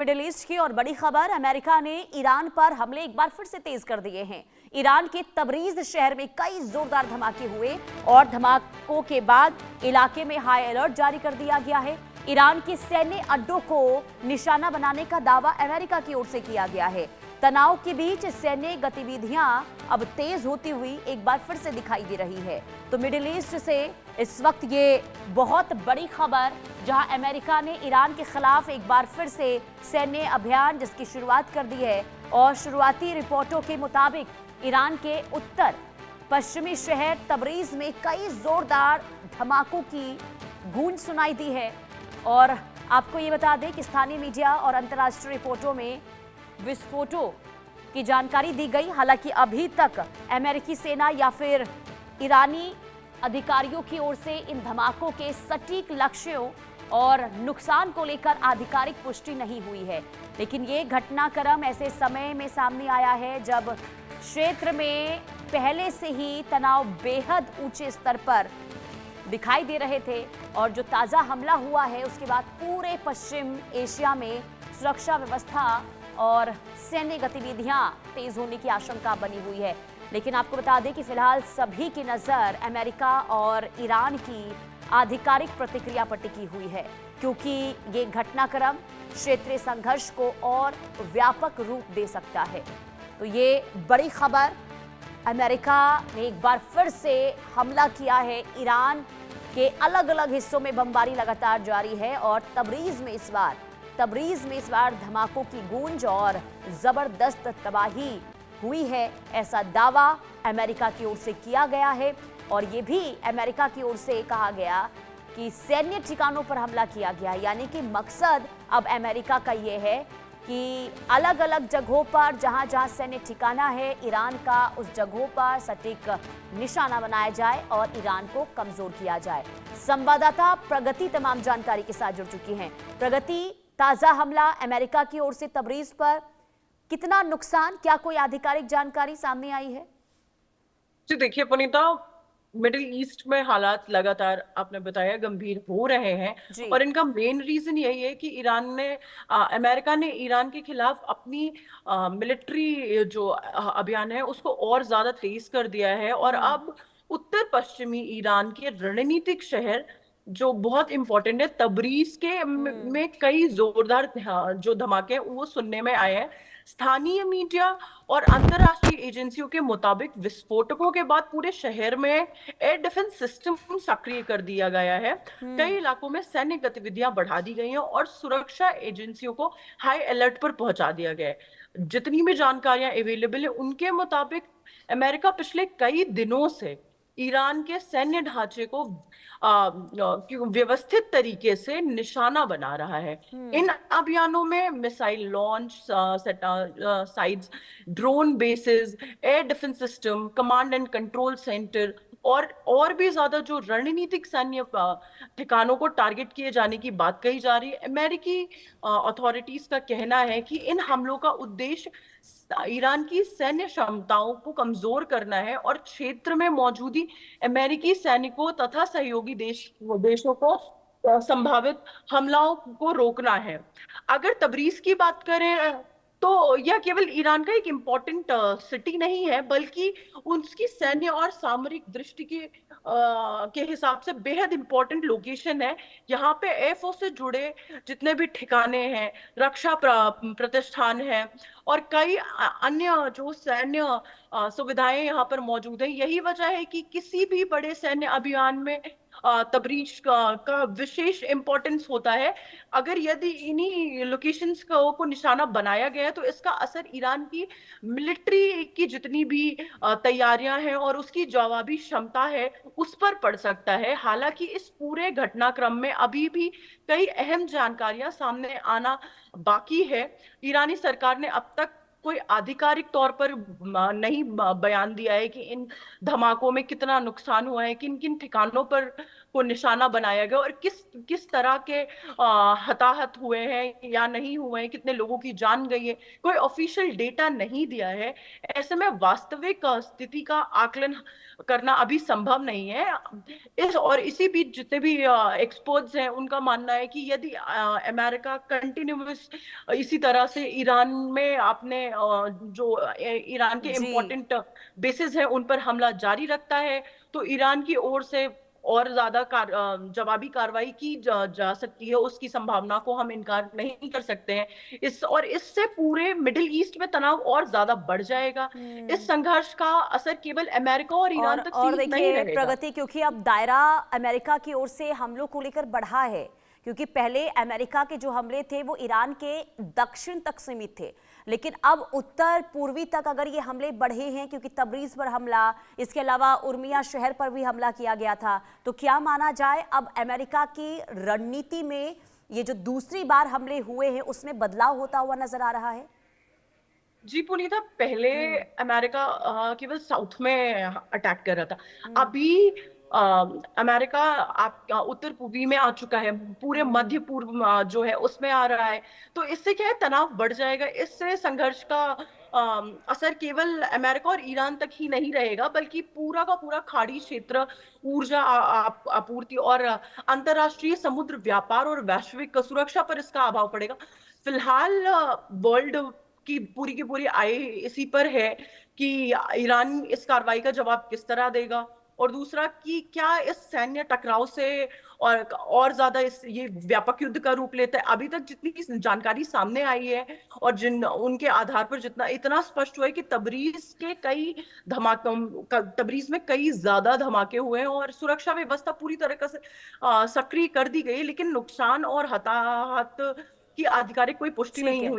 Middle east की और बड़ी खबर, अमेरिका ने ईरान पर हमले एक बार फिर से तेज कर दिए हैं। ईरान के तबरीज शहर में कई जोरदार धमाके हुए और धमाकों के बाद इलाके में हाई अलर्ट जारी कर दिया गया है। ईरान के सैन्य अड्डों को निशाना बनाने का दावा अमेरिका की ओर से किया गया है। तनाव के बीच सैन्य गतिविधियां अब तेज होती हुई एक बार फिर से दिखाई दे रही है। तो मिडिल ईस्ट से इस वक्त ये बहुत बड़ी खबर, जहां अमेरिका ने ईरान के खिलाफ एक बार फिर से सैन्य अभियान जिसकी शुरुआत कर दी है और शुरुआती रिपोर्टों के मुताबिक ईरान के उत्तर पश्चिमी शहर तबरीज में कई जोरदार धमाकों की गूंज सुनाई दी है। और आपको ये बता दें कि स्थानीय मीडिया और अंतर्राष्ट्रीय रिपोर्टों में विस्फोटों की जानकारी दी गई। हालांकि अभी तक अमेरिकी सेना या फिर ईरानी अधिकारियों की ओर से इन धमाकों के सटीक लक्ष्यों और नुकसान को लेकर आधिकारिक पुष्टि नहीं हुई है। लेकिन ये घटनाक्रम ऐसे समय में सामने आया है जब क्षेत्र में पहले से ही तनाव बेहद ऊंचे स्तर पर दिखाई दे रहे थे और जो ताज़ा हमला हुआ है उसके बाद पूरे पश्चिम एशिया में सुरक्षा व्यवस्था और सैन्य गतिविधियां तेज होने की आशंका बनी हुई है। लेकिन आपको बता दें कि फिलहाल सभी की नज़र अमेरिका और ईरान की आधिकारिक प्रतिक्रिया पर टिकी हुई है, क्योंकि ये घटनाक्रम क्षेत्रीय संघर्ष को और व्यापक रूप दे सकता है। तो ये बड़ी खबर, अमेरिका ने एक बार फिर से हमला किया है। ईरान के अलग अलग हिस्सों में बमबारी लगातार जारी है और तबरीज में इस बार धमाकों की गूंज और जबरदस्त तबाही हुई है, ऐसा दावा अमेरिका की ओर से किया गया है। और ये भी अमेरिका की ओर से कहा गया कि सैन्य ठिकानों पर हमला किया गया, यानी कि मकसद अब अमेरिका का ये है कि अलग अलग जगहों पर जहां जहां सैन्य ठिकाना है ईरान का, उस जगहों पर सटीक निशाना बनाया जाए और ईरान को कमजोर किया जाए। संवाददाता प्रगति तमाम जानकारी के साथ जुड़ चुकी हैं। प्रगति, ताजा हमला अमेरिका की ओर से तबरीज पर, कितना नुकसान, क्या कोई आधिकारिक जानकारी सामने आई है? जी देखिए पुनीता, मिडिल ईस्ट में हालात लगातार आपने बताया गंभीर हो रहे हैं और इनका मेन रीजन यही है कि अमेरिका ने ईरान के खिलाफ अपनी मिलिट्री जो अभियान है उसको और ज्यादा तेज कर दिया है। और अब उत्तर पश्चिमी ईरान के रणनीतिक शहर जो बहुत इंपॉर्टेंट है तबरीज के में कई जोरदार जो धमाके हैं वो सुनने में आए हैं। स्थानीय मीडिया और अंतरराष्ट्रीय एजेंसियों के मुताबिक विस्फोटकों के बाद पूरे शहर में एयर डिफेंस सिस्टम सक्रिय कर दिया गया है। कई इलाकों में सैन्य गतिविधियां बढ़ा दी गई हैं और सुरक्षा एजेंसियों को हाई अलर्ट पर पहुंचा दिया गया है। जितनी भी जानकारियां अवेलेबल है उनके मुताबिक अमेरिका पिछले कई दिनों से ईरान के सैन्य ढांचे को व्यवस्थित तरीके से निशाना बना रहा है। इन अभियानों में missile launch sites, drone basis, air defence system, command and control centre और भी ज्यादा जो रणनीतिक सैन्य ठिकानों को टारगेट किए जाने की बात कही जा रही है। अमेरिकी अथॉरिटीज का कहना है कि इन हमलों का उद्देश्य ईरान की सैन्य क्षमताओं को कमजोर करना है और क्षेत्र में मौजूदी अमेरिकी सैनिकों तथा सहयोगी देशों को संभावित हमलों को रोकना है। अगर तबरीज की बात करें तो यह केवल ईरान का एक इम्पोर्टेंट सिटी नहीं है, बल्कि उसकी सैन्य और सामरिक दृष्टि के हिसाब से बेहद इम्पोर्टेंट लोकेशन है। यहाँ पे एयरफोर्स से जुड़े जितने भी ठिकाने हैं, रक्षा प्रतिष्ठान है और कई अन्य जो सैन्य सुविधाएं यहाँ पर मौजूद हैं। यही वजह है कि किसी भी बड़े सैन्य अभियान में तबरीज का विशेष इंपॉर्टेंस होता है। अगर यदि इन्हीं लोकेशंस को निशाना बनाया गया है तो इसका असर ईरान की मिलिट्री की जितनी भी तैयारियां हैं और उसकी जवाबी क्षमता है उस पर पड़ सकता है। हालांकि इस पूरे घटनाक्रम में अभी भी कई अहम जानकारियां सामने आना बाकी है। ईरानी सरकार ने अब तक कोई आधिकारिक तौर पर नहीं बयान दिया है कि इन धमाकों में कितना नुकसान हुआ है, किन किन ठिकानों पर को निशाना बनाया गया और किस किस तरह के हताहत हुए हैं या नहीं हुए हैं, कितने लोगों की जान गई है, कोई ऑफिशियल डेटा नहीं दिया है। ऐसे में वास्तविक स्थिति का आकलन करना अभी संभव नहीं है। इसी बीच जितने भी एक्सपर्ट्स हैं उनका मानना है कि यदि अमेरिका कंटिन्यूस इसी तरह से ईरान में अपने ईरान के जी। इम्पोर्टेंट बेसिस हैं उन पर हमला जारी रखता है, तो ईरान की ओर से और ज्यादा जवाबी कार्रवाई की जा सकती है। उसकी संभावना को हम इनकार नहीं कर सकते हैं। इससे पूरे मिडिल ईस्ट में तनाव और ज्यादा बढ़ जाएगा। इस संघर्ष का असर केवल अमेरिका और ईरान तक और सीमित नहीं देखिए रहेगा। प्रगति, क्योंकि अब दायरा अमेरिका की ओर से हमलों को लेकर बढ़ा है, क्योंकि पहले अमेरिका के जो हमले थे वो ईरान के दक्षिण तक सीमित थे, लेकिन अब उत्तर पूर्वी तक अगर ये हमले बढ़े हैं, क्योंकि तबरीज पर हमला, इसके अलावा उर्मिया शहर पर भी हमला किया गया था, तो क्या माना जाए अब अमेरिका की रणनीति में ये जो दूसरी बार हमले हुए हैं उसमें बदलाव होता हुआ नजर आ रहा है? जी पुनीता, पहले अमेरिका केवल साउथ में अटैक कर रहा था। अभी अमेरिका उत्तर पूर्वी में आ चुका है, पूरे मध्य पूर्व जो है उसमें आ रहा है। तो इससे क्या है, तनाव बढ़ जाएगा। इससे संघर्ष का असर केवल अमेरिका और ईरान तक ही नहीं रहेगा, बल्कि पूरा का पूरा खाड़ी क्षेत्र, ऊर्जा आपूर्ति और अंतरराष्ट्रीय समुद्र व्यापार और वैश्विक सुरक्षा पर इसका अभाव पड़ेगा। फिलहाल वर्ल्ड की पूरी आई इसी पर है कि ईरान इस कार्रवाई का जवाब किस तरह देगा, और दूसरा कि क्या इस सैन्य टकराव से और ज्यादा ये व्यापक युद्ध का रूप लेता है। अभी तक जितनी जानकारी सामने आई है और जिन उनके आधार पर जितना इतना स्पष्ट हुआ है कि तबरीज में कई ज्यादा धमाके हुए हैं और सुरक्षा व्यवस्था पूरी तरह से सक्रिय कर दी गई, लेकिन नुकसान और हताहत की आधिकारिक कोई पुष्टि ठीक नहीं है। हुई।